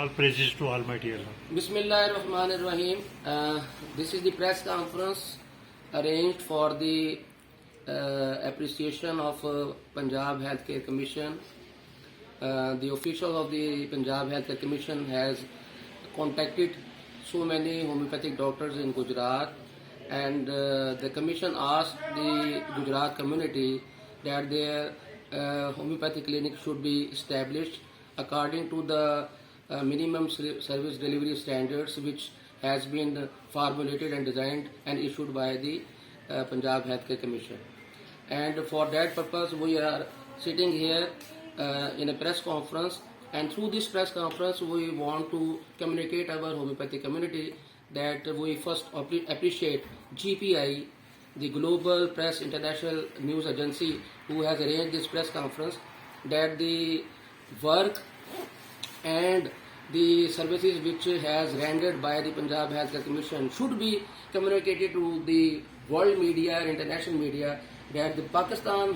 All praises to Almighty Allah. Bismillahirrahmanirrahim. This is the press conference arranged for the appreciation of Punjab Health Care Commission. The official of the Punjab Health Care Commission has contacted so many homeopathic doctors in Gujrat, and the commission asked the Gujrat community that their homeopathic clinic should be established according to the minimum service delivery standards which has been formulated and designed and issued by the Punjab Health Care Commission. And for that purpose we are sitting here in a press conference, and through this press conference we want to communicate our homeopathic community that we first appreciate GPI, the Global Press International News Agency, who has arranged this press conference, that the work and the services which has rendered by the Punjab Health Care Commission should be communicated to the world media and international media, that the Pakistani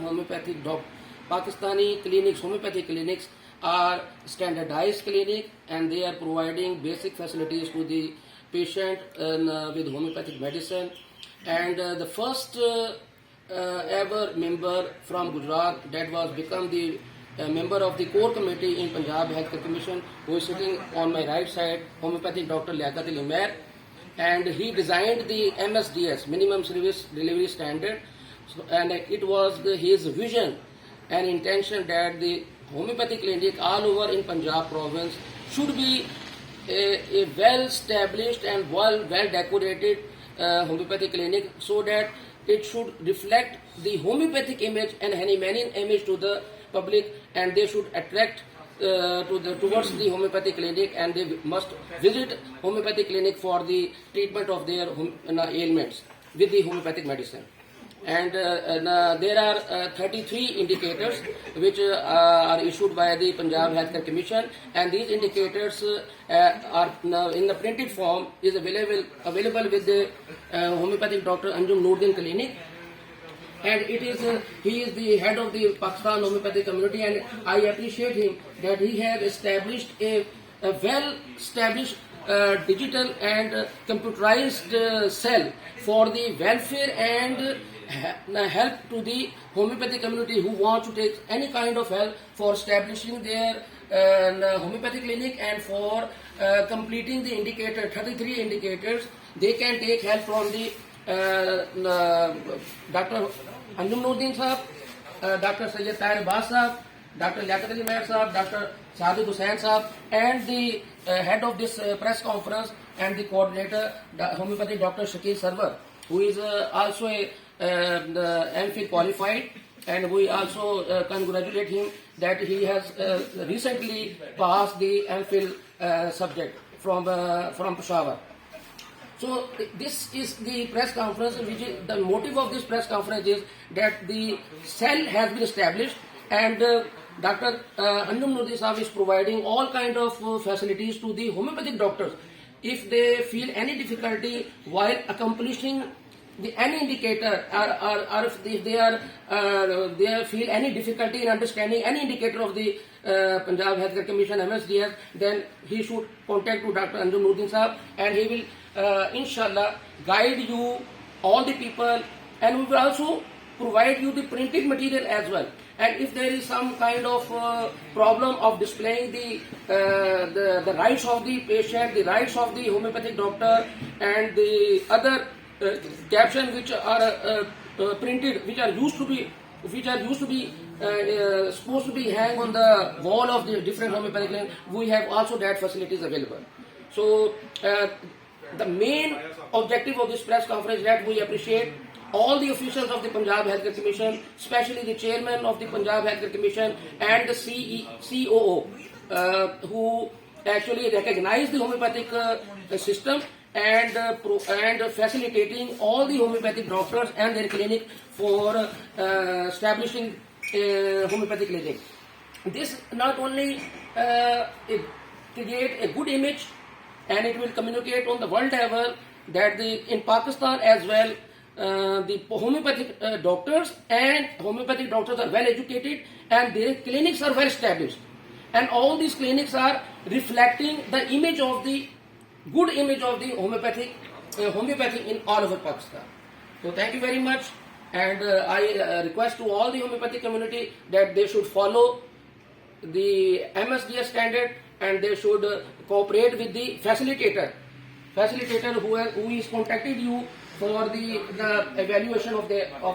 clinics, homeopathic clinics, are standardized clinic and they are providing basic facilities to the patient with homeopathic medicine. And the first ever member from Gujrat that was become the member of the core committee in Punjab Health Care Commission, who is sitting on my right side, homeopathic Dr. And he designed the MSDS, minimum service delivery standard, and it was his vision and intention that the homeopathic clinic all over in Punjab province should be a well established and well decorated homeopathic clinic, so that it should reflect the homeopathic image and Hahnemannian image to the public, and they should attract towards the homeopathic clinic, and they must visit homeopathic clinic for the treatment of their ailments with the homeopathic medicine. And there are 33 indicators which are issued by the Punjab Health Care Commission, and these indicators are now in the printed form is available with the homeopathic Dr. Anjum Nordin clinic, and he is the head of the Pakistan homeopathic community, and I appreciate him that he has established a well established digital and computerized cell for the welfare and help to the homeopathic community who want to take any kind of help for establishing their homeopathic clinic and for completing the 33 indicators. They can take help from the Dr. Anjum Nordin Sahab, Dr. Sayyid Tahir Abbas Sahab, Dr. Liaquat Ali Mehr Sahab, Dr. Sadiq Hussain Sahab, and the head of this press conference and the coordinator, homeopathic Dr. Shakil Sarwar, who is also a MPhil qualified, and we also congratulate him that he has recently passed the MPhil subject from Peshawar. So this is the press conference, which is the motive of this press conference is that the cell has been established, and Dr. Anjum Nordin Sahab is providing all kind of facilities to the homeopathic doctors. If they feel any difficulty while accomplishing any indicator, or if they feel any difficulty in understanding any indicator of the Punjab Health Care Commission MSDS, then he should contact to Dr. Anjum Nordin Sahab, and he will inshallah guide you, all the people, and we will also provide you the printed material as well. And if there is some kind of problem of displaying the rights of the patient, the rights of the homeopathic doctor, and the other captions which are printed, which are used to be supposed to be hang on the wall of the different homeopathic clinics, we have also that facilities available. So the main objective of this press conference is that we appreciate all the officials of the Punjab Health Care Commission, especially the chairman of the Punjab Health Care Commission and the COO, who actually recognize the homeopathic system and facilitating all the homeopathic doctors and their clinic for establishing a homeopathic clinic. This not only create a good image, and it will communicate on the world level that in Pakistan as well, the homeopathic doctors are well educated and their clinics are well established. and all these clinics are reflecting the image of the good image of the homeopathy in all over Pakistan. So thank you very much, and I request to all the homeopathic community that they should follow the MSDS standard, and they should cooperate with the facilitator who is contacted you for the evaluation of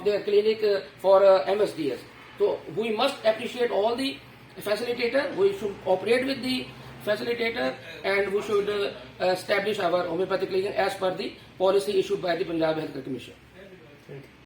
their clinic for MSDS. So we must appreciate all the facilitator. We should cooperate with the facilitator, and we should establish our homeopathic clinic as per the policy issued by the Punjab Health Commission.